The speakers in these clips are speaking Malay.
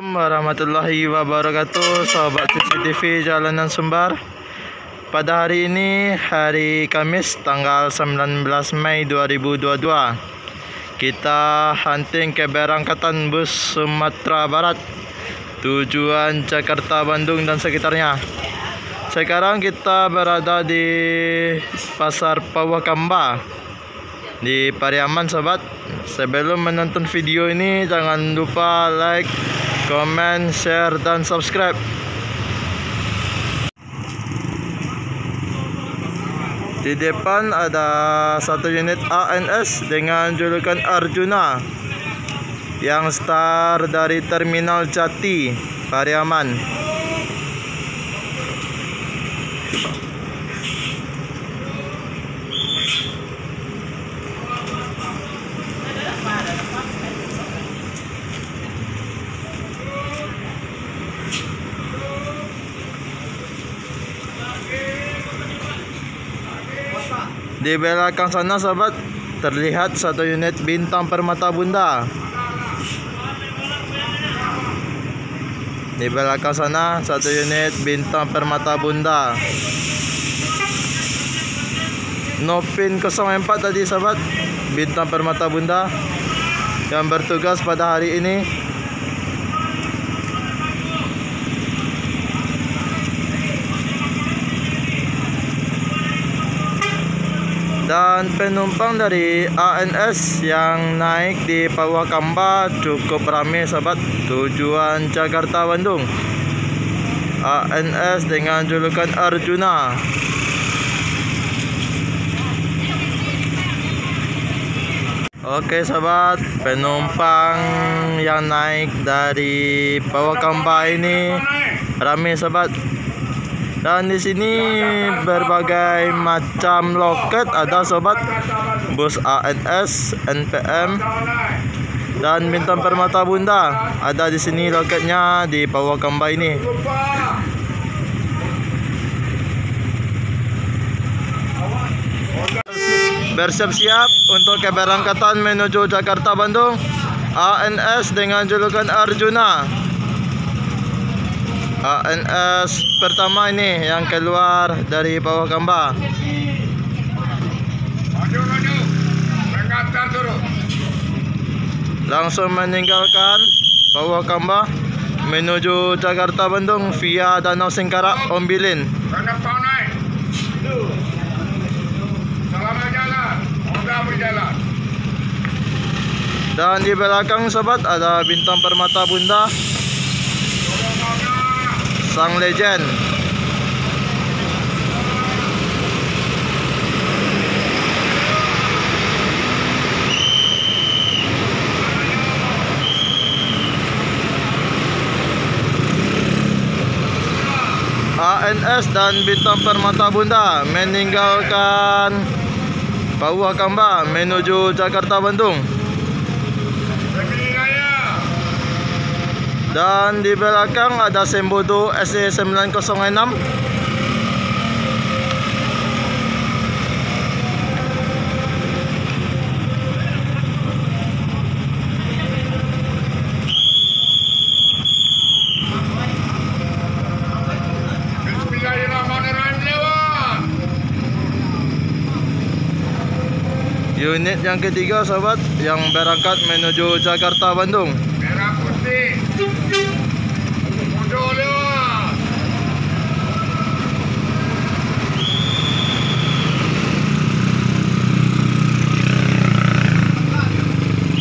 Warahmatullahi wabarakatuh, sahabat CCTV Jalanan Sumbar. Pada hari ini, hari Kamis tanggal 19 Mei 2022, kita hunting keberangkatan bus Sumatera Barat tujuan Jakarta, Bandung dan sekitarnya. Sekarang kita berada di Pasar Pawakamba di Pariaman, sobat. Sebelum menonton video ini, jangan lupa like, komen, share, dan subscribe. Di depan ada satu unit ANS dengan julukan Arjuna yang start dari Terminal Jati, Pariaman. Di belakang sana, sobat, terlihat satu unit Bintang Permata Bunda. Di belakang sana satu unit Bintang Permata Bunda. Nopin 04 tadi, sobat, Bintang Permata Bunda yang bertugas pada hari ini. Dan penumpang dari ANS yang naik di Pawakamba cukup ramai, sobat, tujuan Jakarta, Bandung. ANS dengan julukan Arjuna. Oke, sobat, penumpang yang naik dari Pawakamba ini ramai, sobat. Dan di sini berbagai macam loket ada, sobat. Bus ANS, NPM, dan Bintang Permata Bunda ada di sini loketnya di Pawakamba ini. Bersiap-siap untuk keberangkatan menuju Jakarta, Bandung. ANS dengan julukan Arjuna. ANS pertama ini yang keluar dari Pawakamba. Langsung meninggalkan Pawakamba menuju Jakarta, Bandung via Danau Singkarak, Ombilin. Dan di belakang, sobat, ada Bintang Permata Bunda, sang legend. ANS dan Bintang Permata Bunda meninggalkan Pawakamba menuju Jakarta, Bandung. Dan di belakang ada Sembodo SE906. Unit yang ketiga, sobat, yang berangkat menuju Jakarta, Bandung. Merah putih.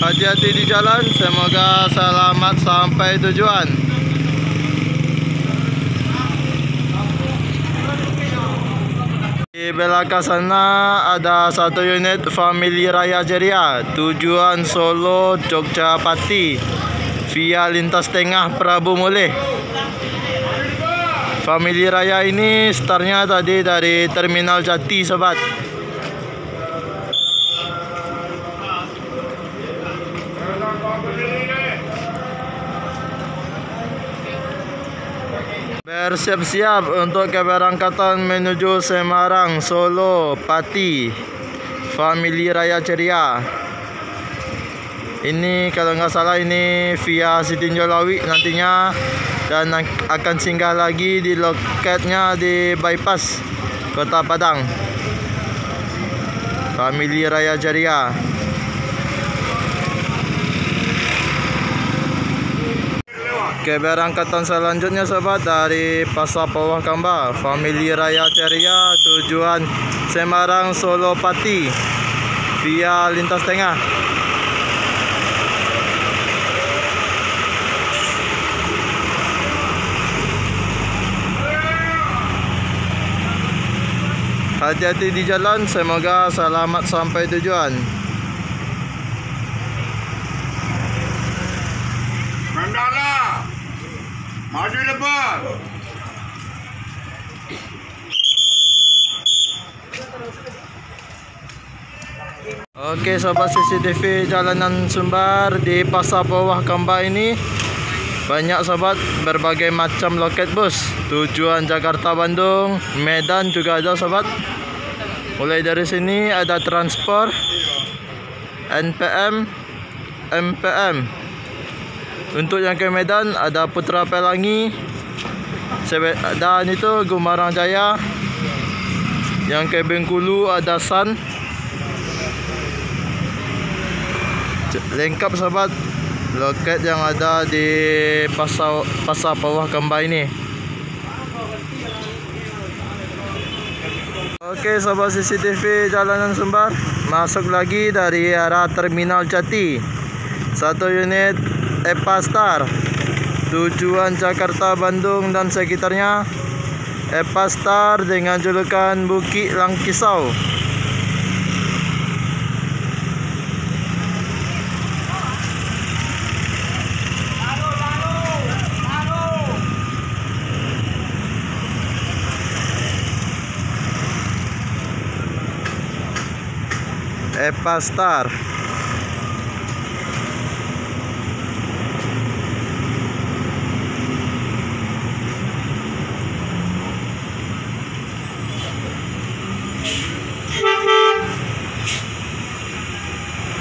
Hati-hati di jalan, semoga selamat sampai tujuan. Di belakang sana ada satu unit Family Raya Ceria tujuan Solo, Yogyakarta via lintas tengah Prabu Mulih. Family Raya ini startnya tadi dari Terminal Jati, sobat. Bersiap-siap untuk keberangkatan menuju Semarang, Solo, Pati, Family Raya Ceria. Ini kalau nggak salah ini via Sitinjau Lawi nantinya, dan akan singgah lagi di loketnya di bypass Kota Padang. Family Raya Jariah. Keberangkatan selanjutnya sobat dari Pasar Bawah Kamba, Family Raya Ceria, tujuan Semarang Solo Pati via lintas tengah. Hati-hati di jalan, semoga selamat sampai tujuan. Mandala, maju depan. Oke sobat CCTV jalanan Sumbar di Pasar Bawah Kamba ini banyak sobat, berbagai macam loket bus. Tujuan Jakarta, Bandung, Medan juga ada sobat. Mulai dari sini ada transport, NPM, MPM. Untuk yang ke Medan ada Putra Pelangi, dan itu Gumarang Jaya. Yang ke Bengkulu ada Sun. Lengkap sobat loket yang ada di Pasar Bawah Kamba ini. Oke sobat CCTV jalanan Sumbar, masuk lagi dari arah Terminal Jati. 1 unit Epastar, tujuan Jakarta, Bandung dan sekitarnya. Epastar dengan julukan Bukit Langkisau. Epastar.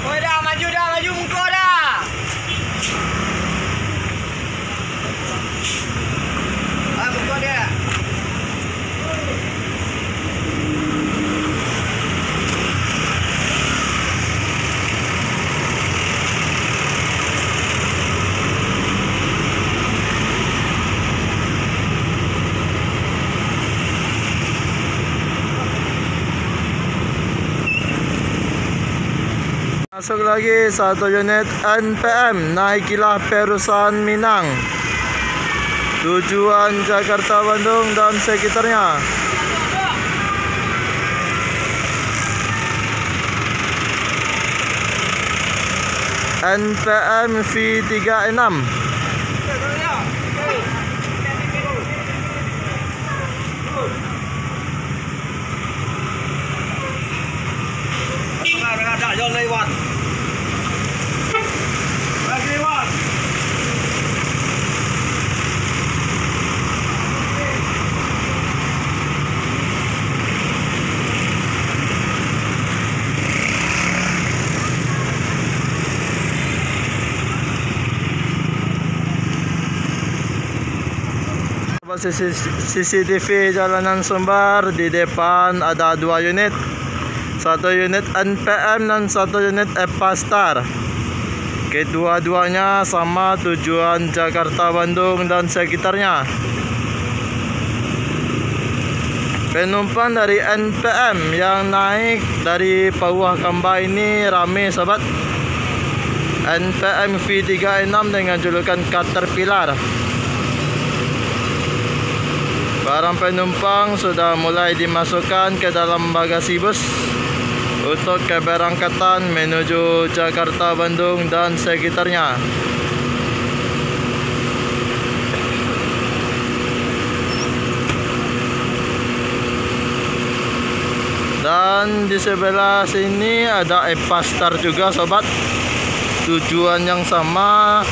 Oi dah maju muka dah. Muka dia. Masuk lagi 1 unit NPM, naikilah Perusan Minang, tujuan Jakarta, Bandung dan sekitarnya. NPM V36. Jangan lewat. Lewat. CCTV jalanan Sumbar, di depan ada 2 unit. 1 unit NPM dan 1 unit Epastar. Kedua-duanya sama, tujuan Jakarta, Bandung dan sekitarnya. Penumpang dari NPM yang naik dari Bawah Kamba ini rame sobat. NPM V36 dengan julukan Caterpillar. Barang penumpang sudah mulai dimasukkan ke dalam bagasi bus untuk keberangkatan menuju Jakarta, Bandung dan sekitarnya. Dan di sebelah sini ada Epastar juga sobat, tujuan yang sama.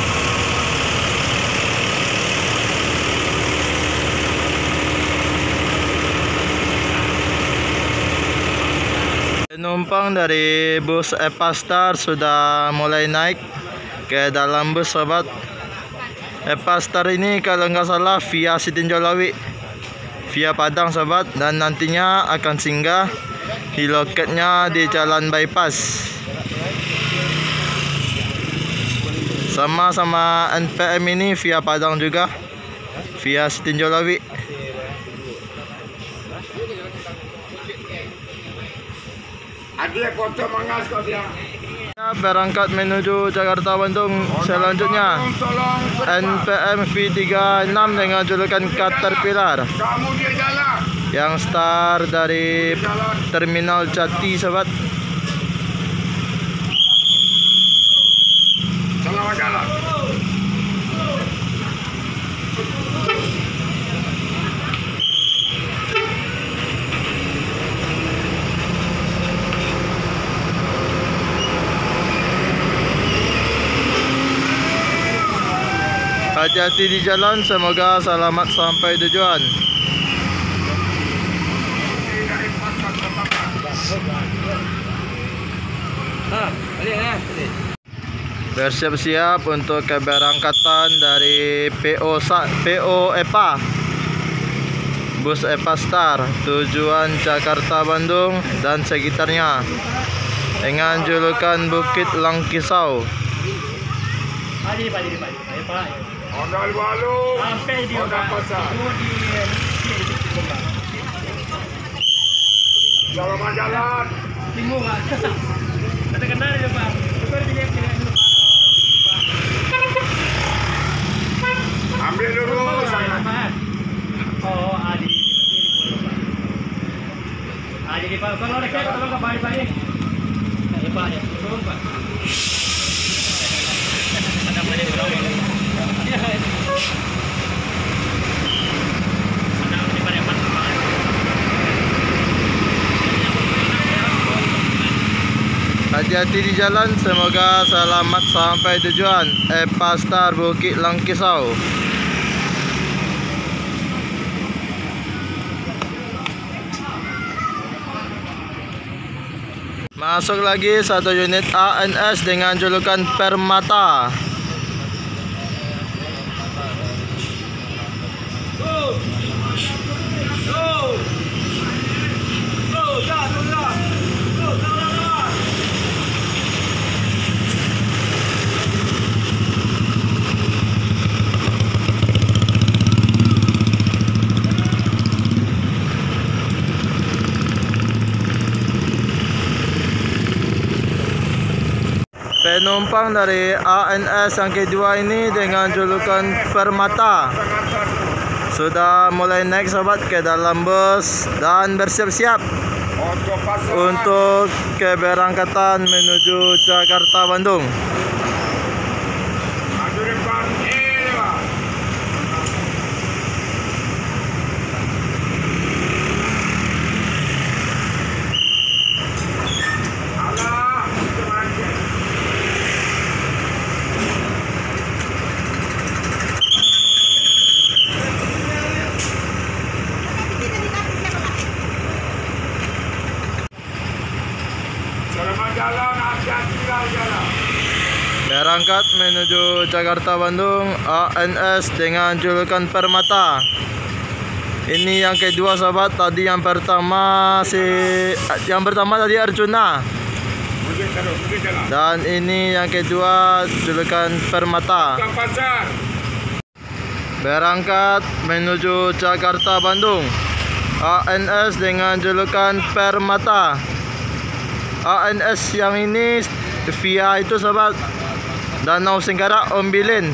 Penumpang penumpang dari bus Epastar sudah mulai naik ke dalam bus sobat. Epastar ini kalau nggak salah via Sitinjau Lawi, via Padang sobat, dan nantinya akan singgah di loketnya di Jalan Bypass. Sama-sama NPM ini via Padang juga, via Sitinjau Lawi. Ada foto mangas kau dia. Berangkat menuju Jakarta Bandung selanjutnya NPM V36 dengan julukan Caterpillar Kamu dia jalan. yang start dari Terminal Jati sobat. Selamat jalan. Hati-hati di jalan, semoga selamat sampai tujuan. Bersiap-siap untuk keberangkatan dari PO EPA bus Epastar tujuan Jakarta Bandung dan sekitarnya dengan julukan Bukit Langkisau. Ondal Walu. Sampai di Ondal Pasar. Selamat jalan. Timur Pak. Kata kenal dia Pak. Betul dilihat dulu Pak. Ambil dulu. Oh, Adi. Adi di Pak. Kalau dekat tolong ke balik-balik. Ya Pak, ya. Turun Pak. Ada balik dulu. Hati-hati di jalan, semoga selamat sampai tujuan Epastar Bukit Langkisau. Masuk lagi satu unit ANS dengan julukan Permata. Penumpang dari ANS yang kedua ini dengan julukan Permata sudah mulai naik sobat ke dalam bus dan bersiap-siap untuk keberangkatan menuju Jakarta Bandung. Maju depan. Lewat. Alah, itu aja. Selamat jalan, hati-hati jalan. Berangkat menuju Jakarta Bandung ANS dengan julukan Permata. Ini yang kedua sobat, tadi yang pertama tadi Arjuna. Mungkin jalan. Dan ini yang kedua julukan Permata. Ke pasar. Berangkat menuju Jakarta Bandung ANS dengan julukan Permata. ANS yang ini via itu sobat, Danau Singkarak Ombilin.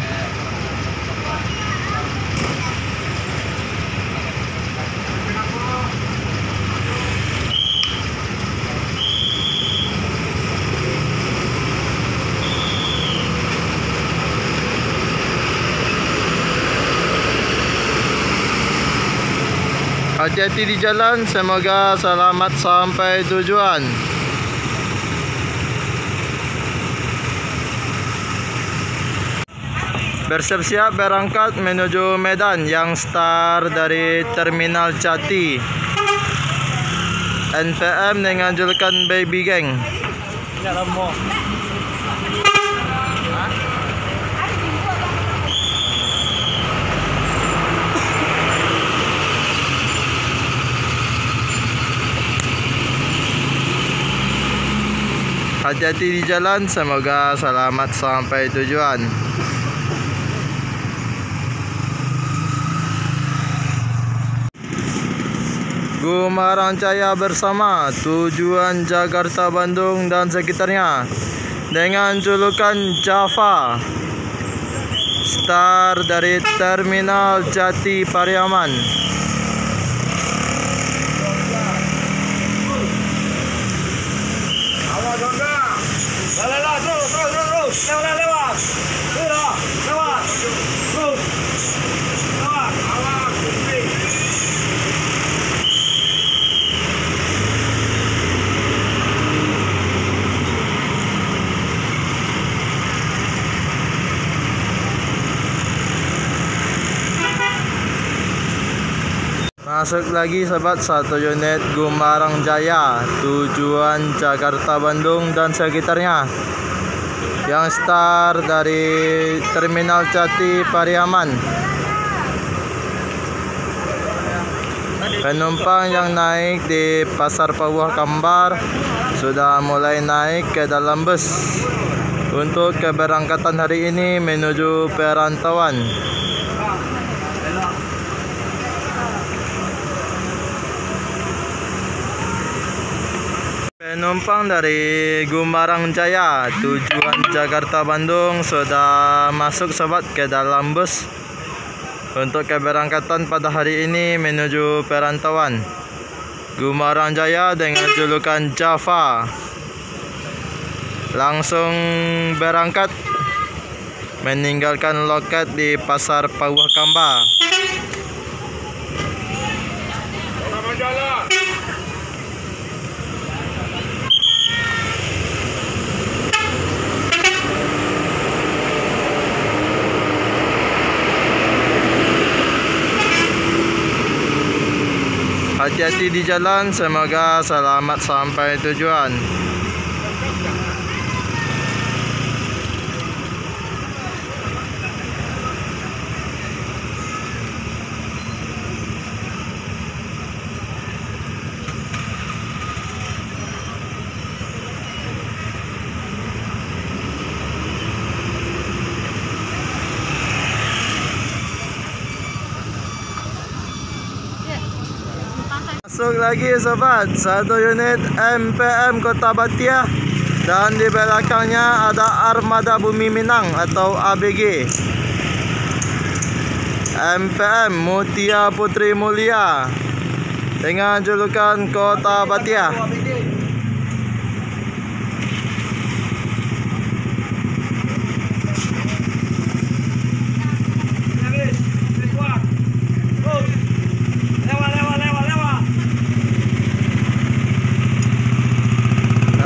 Hati-hati di jalan, semoga selamat sampai tujuan. Bersiap-siap berangkat menuju Medan yang start dari Terminal Jati. NPM dengan julukan Baby Gang. Ini lemo. Hati-hati di jalan, semoga selamat sampai tujuan. Gumarang Jaya bersama tujuan Jakarta, Bandung dan sekitarnya dengan julukan Java. Start dari Terminal Jati Pariaman. Awas Honda. Lewat, terus. Lewat. Lewat. Terus. Lewat. Awas. Berhenti. Masuk lagi sobat, satu unit Gumarang Jaya tujuan Jakarta, Bandung dan sekitarnya yang start dari Terminal Jati Pariaman. Penumpang yang naik di Pasar Pauah Kambar sudah mulai naik ke dalam bus untuk keberangkatan hari ini menuju perantauan. Penumpang dari Gumarang Jaya tujuan Jakarta, Bandung sudah masuk sobat ke dalam bus untuk keberangkatan pada hari ini menuju perantauan. Gumarang Jaya dengan julukan Java langsung berangkat meninggalkan loket di Pasar Pauah Kambar. Sama jalan. Hati-hati di jalan, semoga selamat sampai tujuan. Masuk lagi sobat, satu unit MPM Kota Batia dan di belakangnya ada Armada Bumi Minang atau ABG. MPM Mutia Putri Mulia dengan julukan Kota Batia.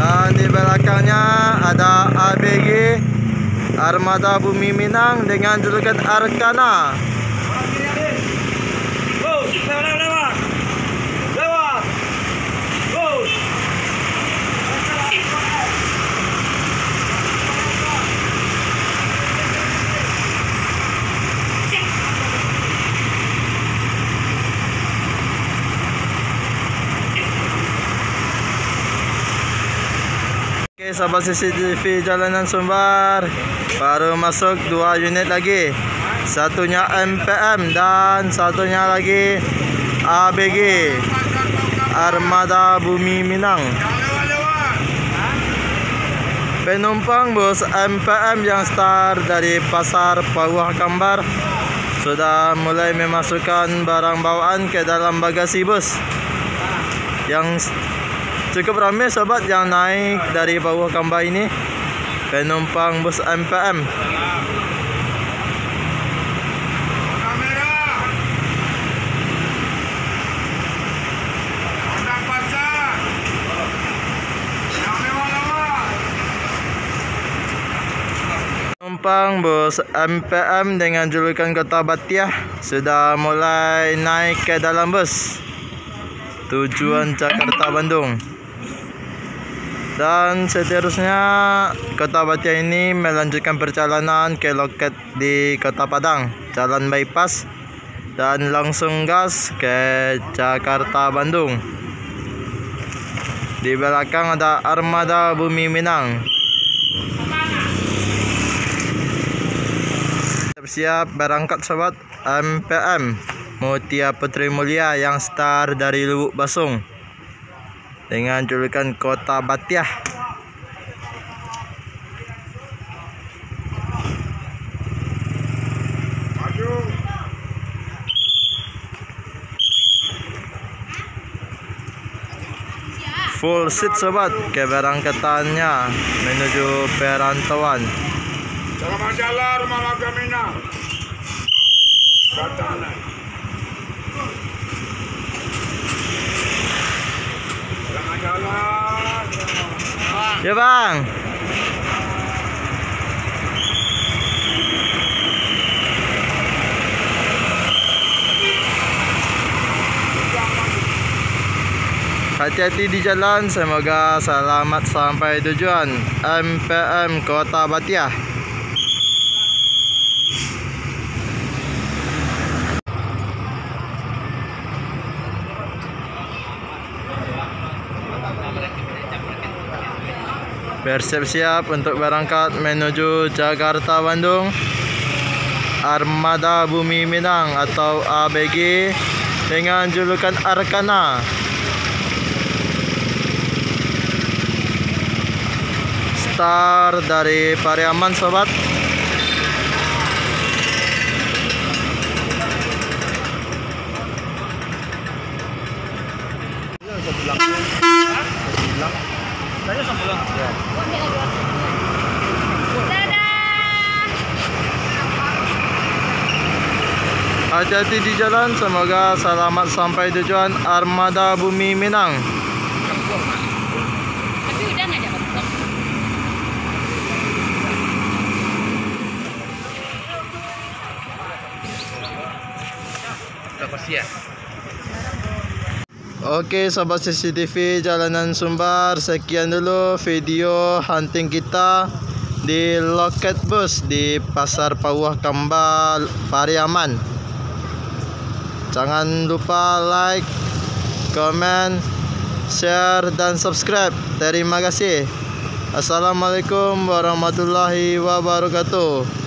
Dan di belakangnya ada ABG Armada Bumi Minang dengan julukan Arkana. Oke sahabat CCTV Jalanan Sumbar, baru masuk 2 unit lagi, satunya MPM dan satunya lagi ABG Armada Bumi Minang. Penumpang bus MPM yang start dari Pasar Pauah Kambar sudah mulai memasukkan barang bawaan ke dalam bagasi bus. Yang cukup ramai sobat yang naik dari Pauah Kambar ini, penumpang bus MPM. Kamera. Honda Passat. Yang lewat-lewat. Penumpang bus MPM dengan julukan Kota Batia sudah mulai naik ke dalam bus. tujuan Jakarta Bandung. Dan seterusnya Kota Batia ini melanjutkan perjalanan ke loket di Kota Padang, jalan bypass, dan langsung gas ke Jakarta Bandung. Di belakang ada armada Bumi Minang. Siap berangkat sobat. MPM Mutia Putri Mulia yang star dari Lubuk Basung dengan julukan Kota Batia. Maju. Full seat sobat keberangkatannya menuju perantauan. Selamat jalan rumah Laga Minang. Katalan. Selamat jalan. Ya bang. Hati-hati di jalan, semoga selamat sampai tujuan. MPM Kota Batia. Bersiap-siap untuk berangkat menuju Jakarta Bandung. Armada Bumi Minang atau ABG dengan julukan Arkana. Star dari Pariaman sobat. Saya sebelah. Hati-hati di jalan, semoga selamat sampai tujuan. Armada Bumi Minang. Tapi udah nggak dapat blok. Oke sobat CCTV Jalanan Sumbar, sekian dulu video hunting kita di loket bus di Pasar Pauah Kambal Pariaman. Jangan lupa like, comment, share, dan subscribe. Terima kasih. Assalamualaikum warahmatullahi wabarakatuh.